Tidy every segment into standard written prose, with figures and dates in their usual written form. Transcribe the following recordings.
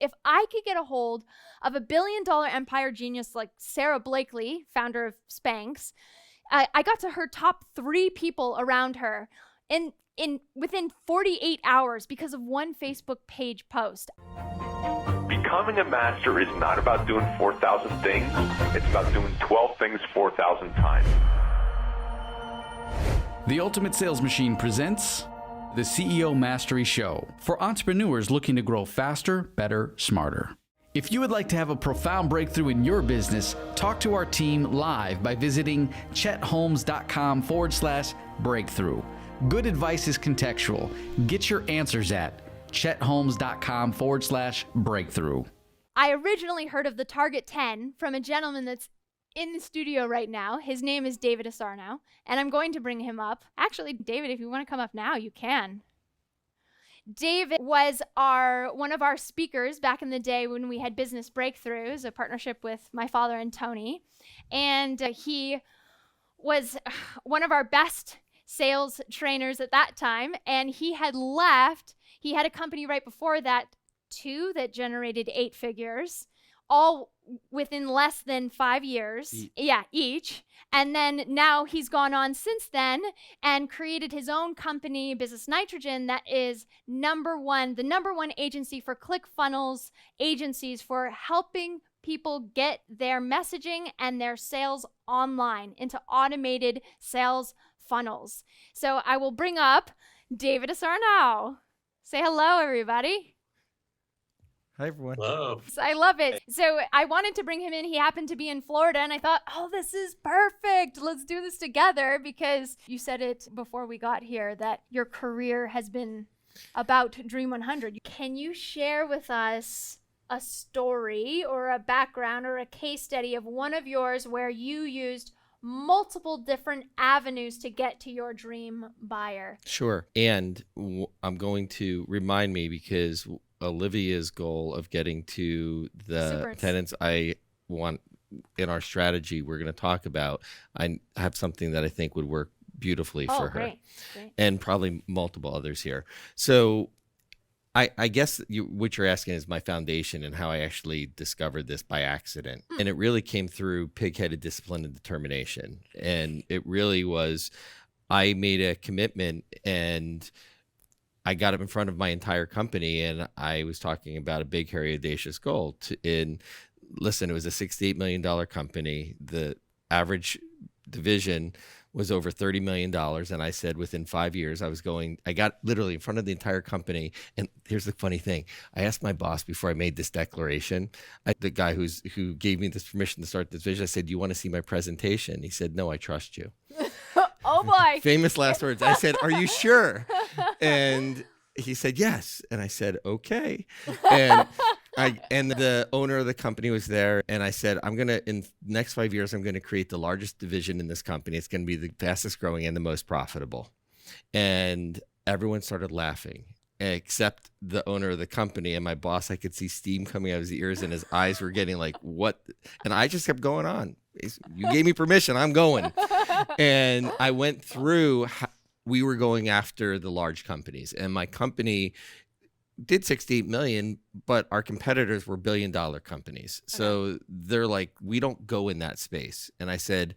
if I could get a hold of $1 billion empire genius like Sarah Blakely, founder of Spanx, I got to her top 3 people around her within 48 hours because of one Facebook page post. Becoming a master is not about doing 4,000 things. It's about doing 12 things 4,000 times. The Ultimate Sales Machine presents the CEO Mastery Show for entrepreneurs looking to grow faster, better, smarter. If you would like to have a profound breakthrough in your business, talk to our team live by visiting chetholmes.com/breakthrough. Good advice is contextual. Get your answers at chetholmes.com/breakthrough. I originally heard of the Target 10 from a gentleman that's in the studio right now. His name is David Asarnow, and I'm going to bring him up. Actually, David, if you want to come up now, you can. David was one of our speakers back in the day when we had Business Breakthroughs, a partnership with my father and Tony. And he was one of our best sales trainers at that time. And he had left. He had a company right before that, too, that generated 8 figures, all within less than 5 years. Each. And then now he's gone on since then and created his own company, Business Nitrogen, that is the number one agency for ClickFunnels agencies for helping people get their messaging and their sales online into automated sales funnels. So I will bring up David Asarnow. Say hello, everybody. Hi, everyone. Hello. I love it. So I wanted to bring him in. He happened to be in Florida, and I thought, oh, this is perfect. Let's do this together, because you said it before we got here that your career has been about Dream 100. Can you share with us a story or a background or a case study of one of yours where you used multiple different avenues to get to your dream buyer? Sure. And I'm going to remind me, because Olivia's goal of getting to the tenants I want in our strategy we're going to talk about, I have something that I think would work beautifully for her. Great. And probably multiple others here. So I guess what you're asking is my foundation and how I actually discovered this by accident. And it really came through pig-headed discipline and determination. And it really was, I made a commitment and I got up in front of my entire company and I was talking about a big, hairy, audacious goal. Listen, it was a $68 million company. The average division was over $30 million. And I said within 5 years, I got literally in front of the entire company. And here's the funny thing. I asked my boss before I made this declaration, the guy who gave me this permission to start this vision, I said, do you want to see my presentation? He said, no, I trust you. Oh boy. Famous last words. I said, are you sure? And he said, yes. And I said, okay. And the owner of the company was there. And I said, in the next 5 years, I'm going to create the largest division in this company. It's going to be the fastest growing and the most profitable. And everyone started laughing, except the owner of the company. And my boss, I could see steam coming out of his ears and his eyes were getting like, what? And I just kept going on. You gave me permission. I'm going. And I went through, we were going after the large companies. And my company did 68 million, but our competitors were $1 billion companies. So they're like, we don't go in that space. And I said,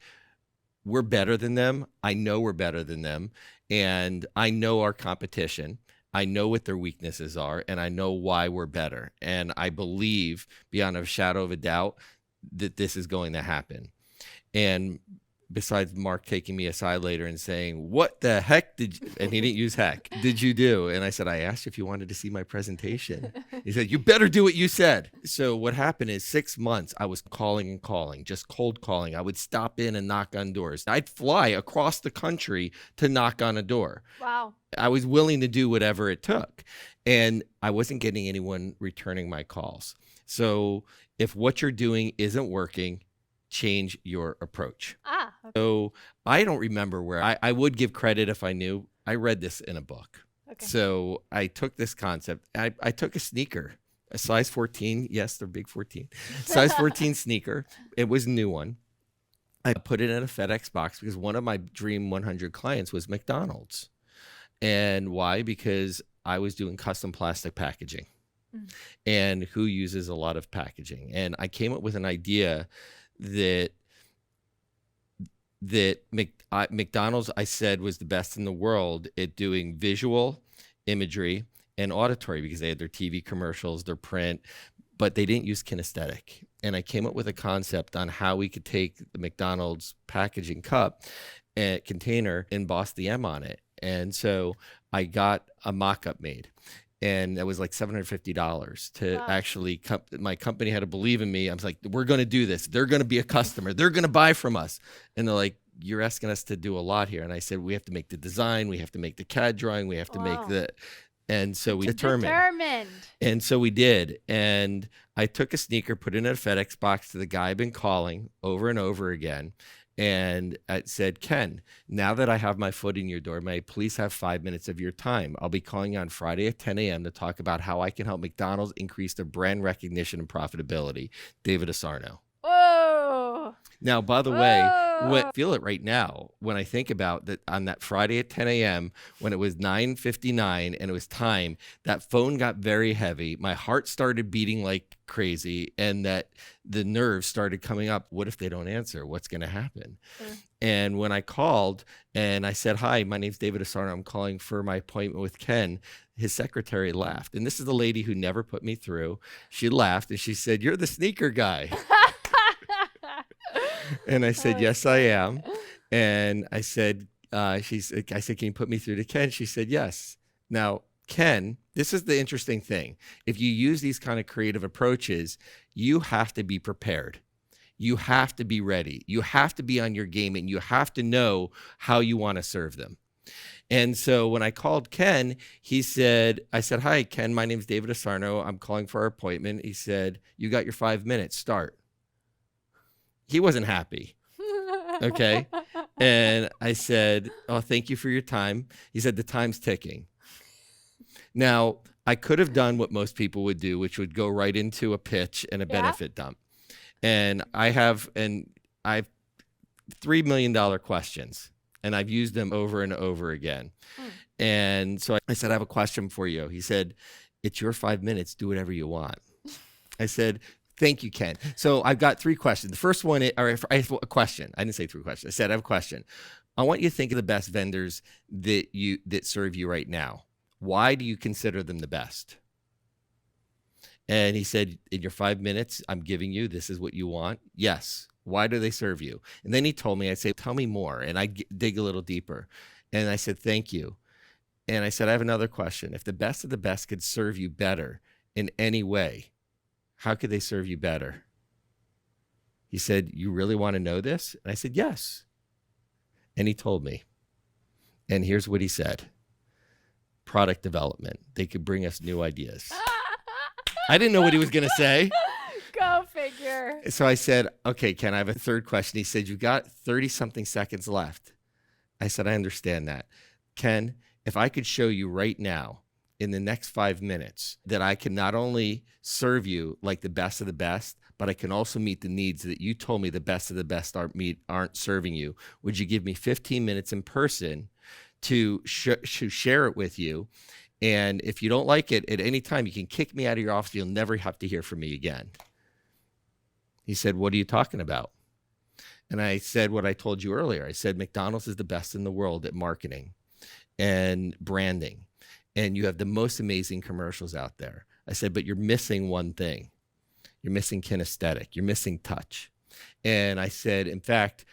we're better than them. I know we're better than them. And I know our competition. I know what their weaknesses are, and I know why we're better. And I believe beyond a shadow of a doubt that this is going to happen. And besides Mark taking me aside later and saying, what the heck and he didn't use heck, did you do? And I said, I asked if you wanted to see my presentation. He said, you better do what you said. So what happened is 6 months, I was calling and calling, just cold calling. I would stop in and knock on doors. I'd fly across the country to knock on a door. Wow. I was willing to do whatever it took. And I wasn't getting anyone returning my calls. So if what you're doing isn't working, change your approach. Okay. So I don't remember where I would give credit if I knew. I read this in a book. Okay. So I took this concept. I took a sneaker, a size 14. Yes, they're big 14. Size 14 sneaker. It was a new one. I put it in a FedEx box because one of my Dream 100 clients was McDonald's. And why? Because I was doing custom plastic packaging. and who uses a lot of packaging. And I came up with an idea that McDonald's, I said, was the best in the world at doing visual imagery and auditory, because they had their TV commercials, their print, but they didn't use kinesthetic. And I came up with a concept on how we could take the McDonald's packaging cup and container, emboss the M on it. And so I got a mock-up made. And that was like $750 to actually, my company had to believe in me. I was like, we're going to do this. They're going to be a customer. They're going to buy from us. And they're like, you're asking us to do a lot here. And I said, we have to make the design. We have to make the CAD drawing. We have to make the, and so we determined. And so we did. And I took a sneaker, put it in a FedEx box to the guy I've been calling over and over again. And I said, Ken, now that I have my foot in your door, may I please have 5 minutes of your time? I'll be calling you on Friday at 10 a.m. to talk about how I can help McDonald's increase their brand recognition and profitability. David Asarnow. Whoa. Now, by the way, I feel it right now when I think about that on that Friday at 10 a.m. when it was 9:59 and it was time, that phone got very heavy. My heart started beating like crazy, and that the nerves started coming up. What if they don't answer? What's going to happen? And when I called and I said, hi, my name's David Asarnow. I'm calling for my appointment with Ken. His secretary laughed. And this is the lady who never put me through. She laughed and she said, you're the sneaker guy. And I said, yes, I am. And I said, I said, can you put me through to Ken? She said, yes. Now, Ken, this is the interesting thing. If you use these kind of creative approaches, you have to be prepared. You have to be ready. You have to be on your game, and you have to know how you want to serve them. And so when I called Ken, I said, hi, Ken, my name is David Asarnow. I'm calling for our appointment. He said, you got your 5 minutes, start. He wasn't happy. Okay. And I said, oh, thank you for your time. He said, the time's ticking. Now, I could have done what most people would do, which would go right into a pitch and a benefit dump. And I have $3 million questions, and I've used them over and over again. And so I said, I have a question for you. He said, it's your 5 minutes. Do whatever you want. I said, thank you, Ken. So I've got 3 questions. The first one, I have a question. I didn't say 3 questions. I said, I have a question. I want you to think of the best vendors that serve you right now. Why do you consider them the best? And he said, in your 5 minutes, I'm giving you, this is what you want. Yes. Why do they serve you? And then he told me, I'd say, tell me more. And I dig a little deeper. And I said, thank you. And I said, I have another question. If the best of the best could serve you better in any way, how could they serve you better? He said, you really want to know this? And I said, yes. And he told me. And here's what he said. Product development. They could bring us new ideas. I didn't know what he was going to say. Go figure. So I said, okay, Ken, I have a third question. He said, you've got 30-something seconds left. I said, I understand that. Ken, if I could show you right now in the next 5 minutes that I can not only serve you like the best of the best, but I can also meet the needs that you told me the best of the best aren't serving you, would you give me 15 minutes in person to share it with you? And if you don't like it at any time, you can kick me out of your office. You'll never have to hear from me again. He said, what are you talking about? And I said what I told you earlier. I said, McDonald's is the best in the world at marketing and branding. And you have the most amazing commercials out there. I said, but you're missing one thing. You're missing kinesthetic. You're missing touch. And I said, in fact,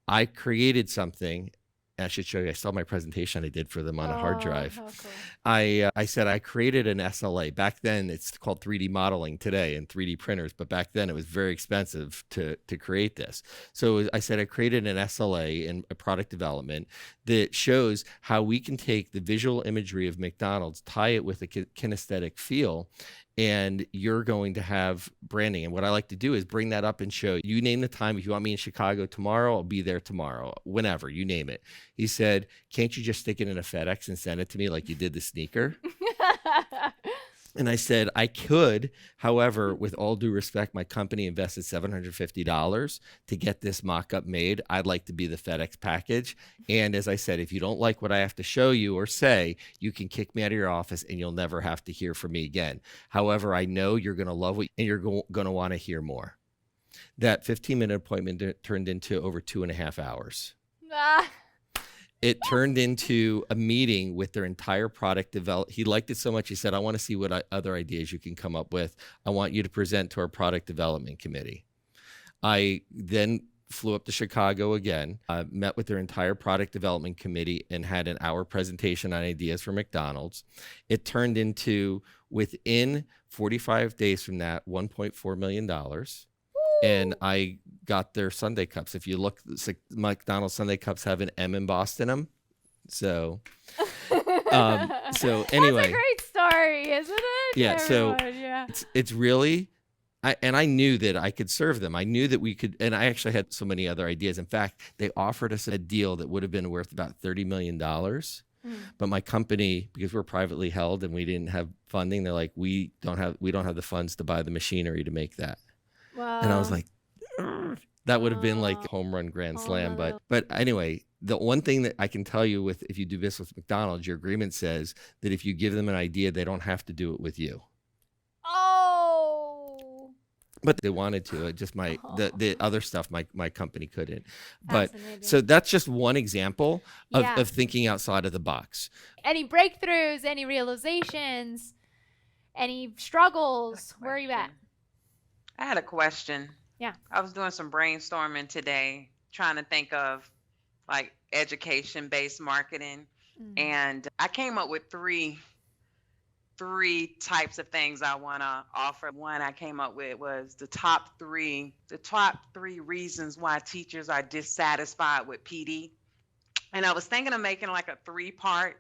I created something. I should show you. I saw my presentation I did for them on a hard drive. How cool. I said I created an SLA. Back then, it's called 3D modeling today and 3D printers, but back then it was very expensive to create this. So I said I created an SLA in a product development that shows how we can take the visual imagery of McDonald's, tie it with a kinesthetic feel, and you're going to have branding. And what I like to do is bring that up and show you name the time. If you want me in Chicago tomorrow, I'll be there tomorrow, whenever, you name it. He said, can't you just stick it in a FedEx and send it to me like you did the sneaker? And I said, I could, however, with all due respect, my company invested $750 to get this mock-up made. I'd like to be the FedEx package. And as I said, if you don't like what I have to show you or say, you can kick me out of your office and you'll never have to hear from me again. However, I know you're going to love it and you're going to want to hear more. That 15-minute appointment turned into over 2.5 hours. Ah. It turned into a meeting with their entire product develop. He liked it so much. He said, I want to see what other ideas you can come up with. I want you to present to our product development committee. I then flew up to Chicago again, met with their entire product development committee and had an hour presentation on ideas for McDonald's. It turned into, within 45 days from that, $1.4 million. And I got their Sunday cups. If you look, McDonald's Sunday cups have an M embossed in them. So anyway. That's a great story, isn't it? Yeah, Everyone, so yeah. it's really, I knew that I could serve them. I knew that we could, and I actually had so many other ideas. In fact, they offered us a deal that would have been worth about $30 million. But my company, because we're privately held and we didn't have funding, they're like, we don't have the funds to buy the machinery to make that. Wow. And I was like, that would have been like home run grand slam. But anyway, the one thing that I can tell you with, if you do business with McDonald's, your agreement says that if you give them an idea, they don't have to do it with you. Oh. But they wanted to. It just the other stuff my company couldn't. But Fascinating. so that's just one example of, Yeah. of thinking outside of the box. Any breakthroughs, any realizations, any struggles? Where are you at? I had a question. Yeah. I was doing some brainstorming today, trying to think of like education-based marketing. And I came up with three types of things I want to offer. One I came up with was the top three reasons why teachers are dissatisfied with PD. And I was thinking of making like a 3-part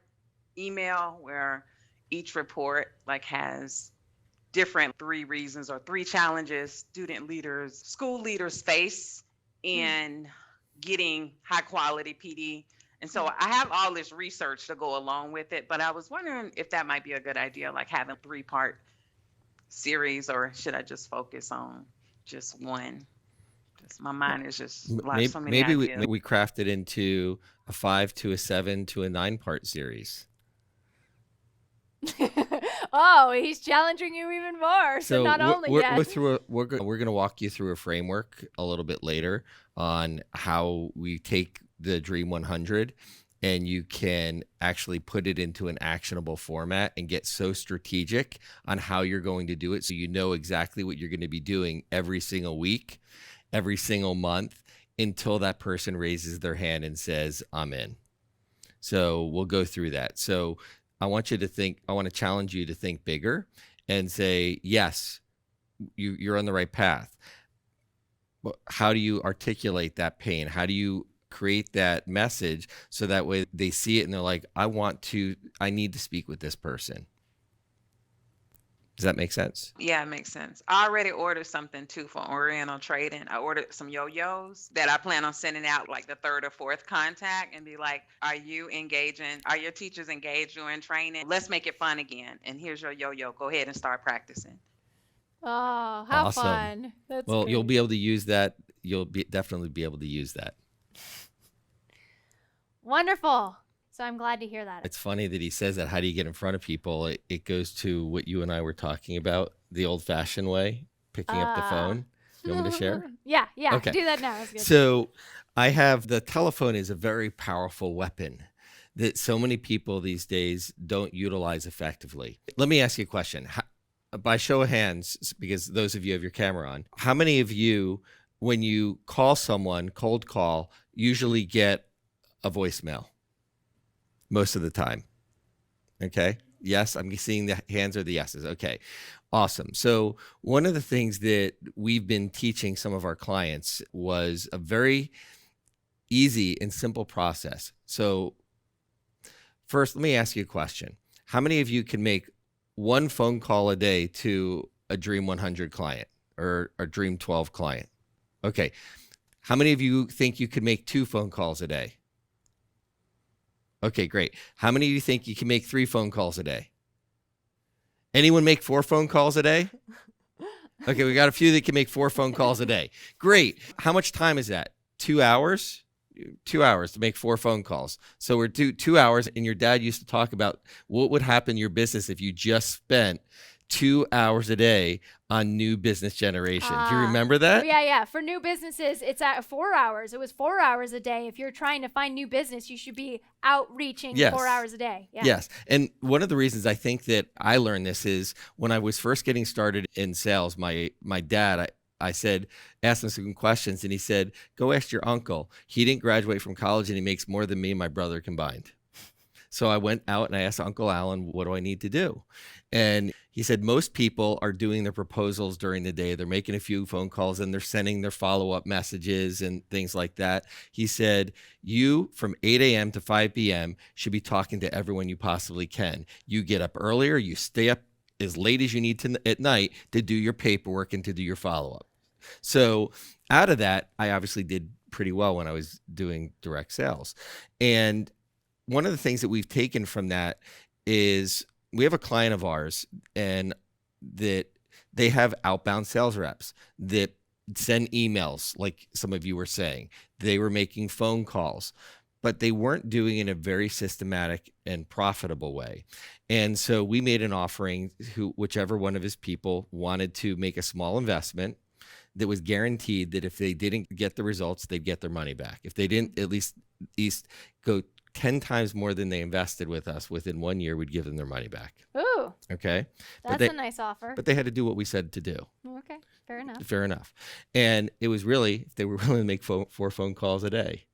email where each report like has different 3 reasons or 3 challenges student leaders, school leaders face in getting high quality PD. And so I have all this research to go along with it, but I was wondering if that might be a good idea, like having a 3-part series, or should I just focus on just one? Just, my mind is just like so many maybe ideas. we craft it into a 5 to a 7 to a 9-part series. Oh, he's challenging you even more. So not only we're going to walk you through a framework a little bit later on how we take the Dream 100 and you can actually put it into an actionable format and get so strategic on how you're going to do it, so you know exactly what you're going to be doing every single week, every single month, until that person raises their hand and says, I'm in. So we'll go through that. So I want to challenge you to think bigger and say, yes, you're on the right path. But how do you articulate that pain? How do you create that message so that way they see it and they're like, I need to speak with this person? Does that make sense? Yeah, it makes sense. I already ordered something too for Oriental Trading. I ordered some yo-yos that I plan on sending out like the 3rd or 4th contact and be like, are your teachers engaged in training? Let's make it fun again. And here's your yo-yo. Go ahead and start practicing. Oh, how Awesome. fun. That's Well, great. you'll be able to use that. Definitely be able to use that. Wonderful. So I'm glad to hear that. It's funny that he says that. How do you get in front of people? It goes to what you and I were talking about, the old-fashioned way, picking up the phone. You want me to share? Yeah. Okay. Do that now. That's good. So the telephone is a very powerful weapon that so many people these days don't utilize effectively. Let me ask you a question. By show of hands, because those of you have your camera on, how many of you, when you call someone, cold call, usually get a voicemail? Most of the time. Okay. Yes. I'm seeing the hands are the yeses. Okay. Awesome. So one of the things that we've been teaching some of our clients was a very easy and simple process. So first, let me ask you a question. How many of you can make one phone call a day to a Dream 100 client or a Dream 12 client? Okay. How many of you think you could make 2 phone calls a day? Okay, great. How many of you think you can make 3 phone calls a day? Anyone make 4 phone calls a day? Okay, we got a few that can make 4 phone calls a day. Great. How much time is that? 2 hours? 2 hours to make 4 phone calls. So we're 2 hours, and your dad used to talk about what would happen in your business if you just spent 2 hours a day on new business generation. Do you remember that? Yeah. For new businesses, it's at 4 hours. It was 4 hours a day. If you're trying to find new business, you should be outreaching 4 hours a day. Yeah. Yes. And one of the reasons I think that I learned this is when I was first getting started in sales, my dad, I said, asked him some questions, and he said, go ask your uncle. He didn't graduate from college, and he makes more than me and my brother combined. So I went out and I asked Uncle Alan, what do I need to do? And he said, most people are doing their proposals during the day. They're making a few phone calls and they're sending their follow-up messages and things like that. He said, you from 8 a.m. to 5 p.m. should be talking to everyone you possibly can. You get up earlier, you stay up as late as you need to at night to do your paperwork and to do your follow-up. So out of that, I obviously did pretty well when I was doing direct sales. And one of the things that we've taken from that is we have a client of ours, and that they have outbound sales reps that send emails, like some of you were saying. They were making phone calls, but they weren't doing it in a very systematic and profitable way. And so we made an offering whichever one of his people wanted to make a small investment that was guaranteed that if they didn't get the results, they'd get their money back. If they didn't at least go 10 times more than they invested with us within 1 year, we'd give them their money back. Ooh. Okay. That's a nice offer. But they had to do what we said to do. Okay. Fair enough. Fair enough. And it was really, if they were willing to make 4 phone calls a day.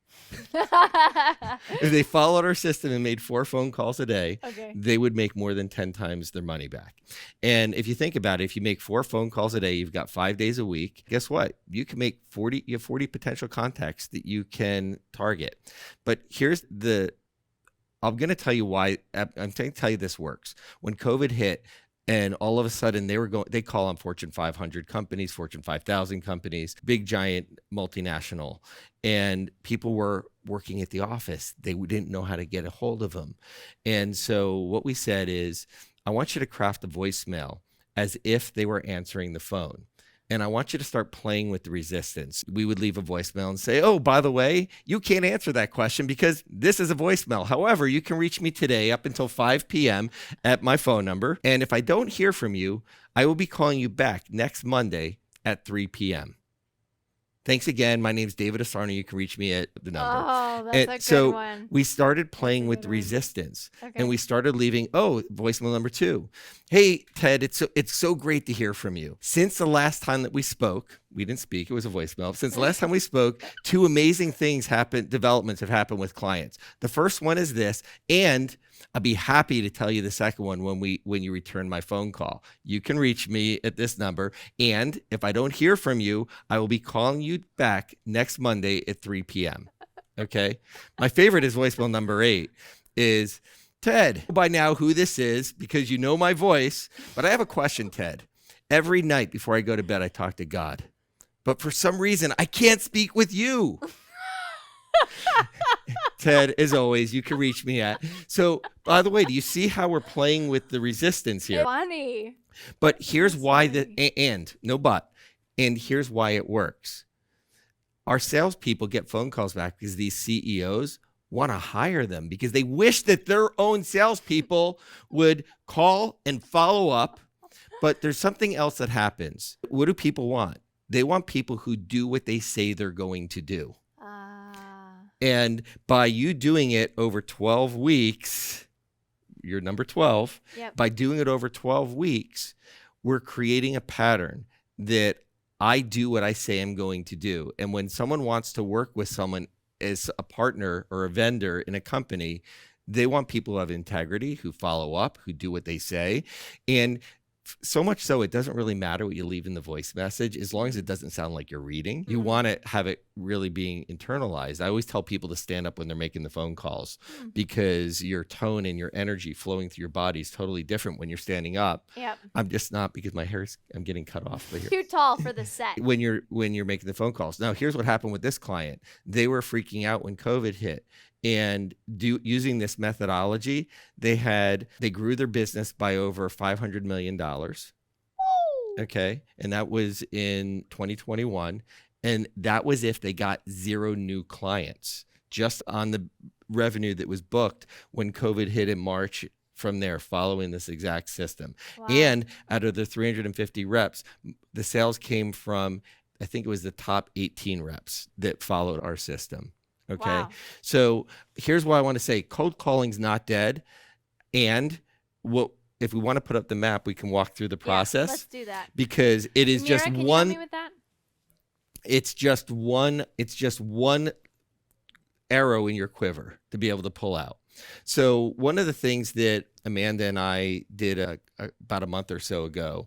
If they followed our system and made 4 phone calls a day, they would make more than 10 times their money back. And if you think about it, if you make 4 phone calls a day, you've got 5 days a week. Guess what? You can make 40, you have 40 potential contacts that you can target. But I'm going to tell you why. I'm going to tell you this works. When COVID hit, and all of a sudden they call on Fortune 500 companies, Fortune 5,000 companies, big giant multinational, and people were working at the office. They didn't know how to get a hold of them. And so what we said is, I want you to craft a voicemail as if they were answering the phone. And I want you to start playing with the resistance. We would leave a voicemail and say, oh, by the way, you can't answer that question because this is a voicemail. However, you can reach me today up until 5 p.m. at my phone number. And if I don't hear from you, I will be calling you back next Monday at 3 p.m. Thanks again. My name's David Asarnow. You can reach me at the number. Oh, that's a good one. We started playing with the resistance, and we started leaving, voicemail number 2. Hey, Ted, it's so great to hear from you. Since the last time that we spoke, we didn't speak, it was a voicemail. Since the last time we spoke, 2 amazing developments have happened with clients. The first one is this, and I'll be happy to tell you the second one when you return my phone call. You can reach me at this number, and if I don't hear from you, I will be calling you back next Monday at 3 p.m. Okay? My favorite is voicemail number 8 is, Ted, by now who this is because you know my voice, but I have a question, Ted. Every night before I go to bed, I talk to God, but for some reason, I can't speak with you. Ted, as always, you can reach me at. So, by the way, do you see how we're playing with the resistance here? Funny. But here's why and here's why it works. Our salespeople get phone calls back because these CEOs want to hire them because they wish that their own salespeople would call and follow up. But there's something else that happens. What do people want? They want people who do what they say they're going to do. And by you doing it over 12 weeks, you're number 12, by doing it over 12 weeks, we're creating a pattern that I do what I say I'm going to do. And when someone wants to work with someone as a partner or a vendor in a company, they want people who have integrity, who follow up, who do what they say. And so much so, it doesn't really matter what you leave in the voice message as long as it doesn't sound like you're reading. You want to have it really being internalized. I always tell people to stand up when they're making the phone calls because your tone and your energy flowing through your body is totally different when you're standing up. Yep. I'm just not because I'm getting cut off. Too tall for the set. When you're making the phone calls. Now, here's what happened with this client. They were freaking out when COVID hit. And using this methodology, they grew their business by over $500 million. Okay. And that was in 2021. And that was if they got 0 new clients, just on the revenue that was booked when COVID hit in March from there, following this exact system. Wow. And out of the 350 reps, the sales came from, I think it was the top 18 reps that followed our system. Okay. Wow. So here's what I want to say. Cold calling's not dead. And if we want to put up the map, we can walk through the process. Let's do that. Because it is Mira, just can you one. help me with that? It's just one arrow in your quiver to be able to pull out. So one of the things that Amanda and I did about a month or so ago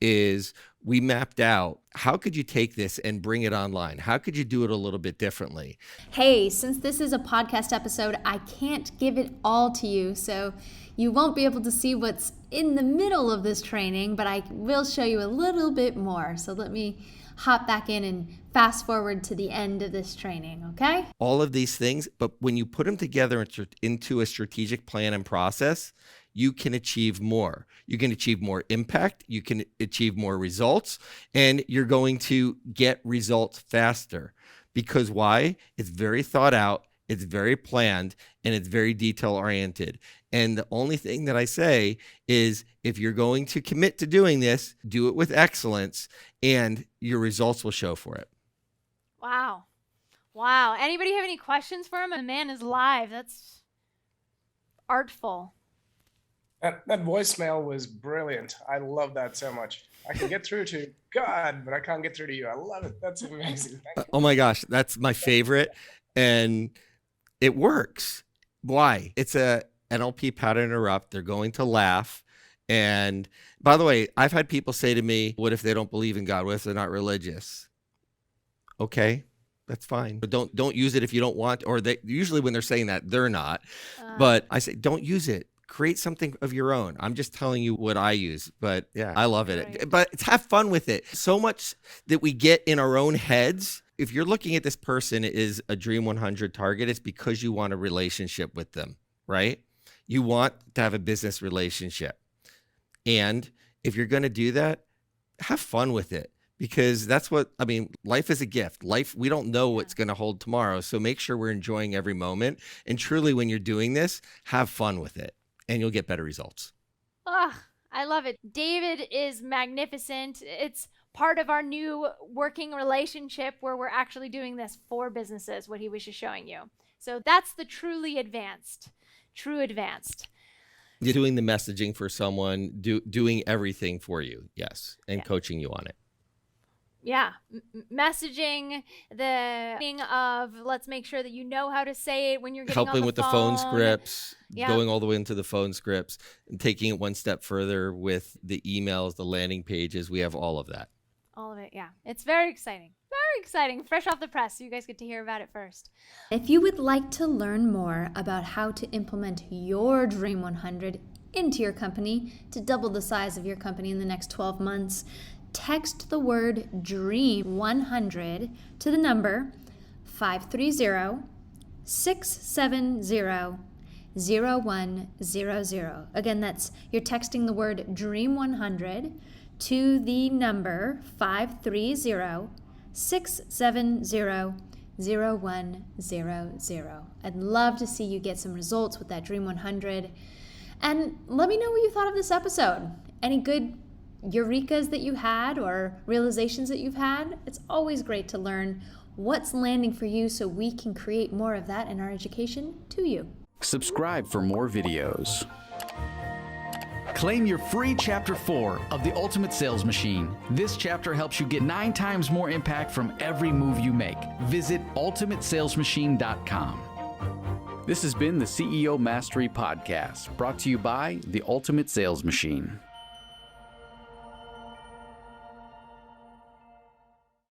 is we mapped out, how could you take this and bring it online? How could you do it a little bit differently? Hey, since this is a podcast episode, I can't give it all to you, so you won't be able to see what's in the middle of this training, but I will show you a little bit more. So let me hop back in and fast forward to the end of this training, okay? All of these things, but when you put them together into a strategic plan and process, you can achieve more. You can achieve more impact, you can achieve more results, and you're going to get results faster. Because why? It's very thought out, it's very planned, and it's very detail oriented. And the only thing that I say is, if you're going to commit to doing this, do it with excellence, and your results will show for it. Wow. Wow. Anybody have any questions for him? The man is live. That's artful. That voicemail was brilliant. I love that so much. I can get through to God, but I can't get through to you. I love it. That's amazing. Thank you. Oh my gosh, that's my favorite. And it works. Why? It's a NLP pattern interrupt. They're going to laugh. And by the way, I've had people say to me, what if they don't believe in God? What if they're not religious? Okay, that's fine. But don't use it if you don't want, or they usually when they're saying that, they're not. But I say, don't use it. Create something of your own. I'm just telling you what I use, but yeah, I love it. Right. But have fun with it. So much that we get in our own heads. If you're looking at this person is a Dream 100 target, it's because you want a relationship with them, right? You want to have a business relationship. And if you're going to do that, have fun with it, because that's what, I mean, life is a gift. Life, we don't know what's going to hold tomorrow. So make sure we're enjoying every moment. And truly, when you're doing this, have fun with it, and you'll get better results. I love it. David is magnificent. It's part of our new working relationship where we're actually doing this for businesses, what he was just showing you. So that's the truly advanced, true advanced. You're doing the messaging for someone, doing everything for you, yes, and coaching you on it. Yeah, messaging, the thing of let's make sure that you know how to say it when you're getting helping on with the the phone scripts, Yeah. going all the way into the phone scripts, and taking it one step further with the emails, the landing pages. We have all of that. All of it, yeah. It's very exciting. Very exciting. Fresh off the press. So you guys get to hear about it first. If you would like to learn more about how to implement your Dream 100 into your company to double the size of your company in the next 12 months, text the word DREAM 100 to the number 530-670-0100. Again, you're texting the word DREAM 100 to the number 530-670-0100. I'd love to see you get some results with that Dream 100. And let me know what you thought of this episode. Any good eurekas that you had or realizations that you've had? It's always great to learn what's landing for you so we can create more of that in our education to you. Subscribe for more videos. Claim your free Chapter 4 of The Ultimate Sales Machine. This chapter helps you get 9 times more impact from every move you make. Visit ultimatesalesmachine.com. This has been the CEO Mastery Podcast, brought to you by The Ultimate Sales Machine.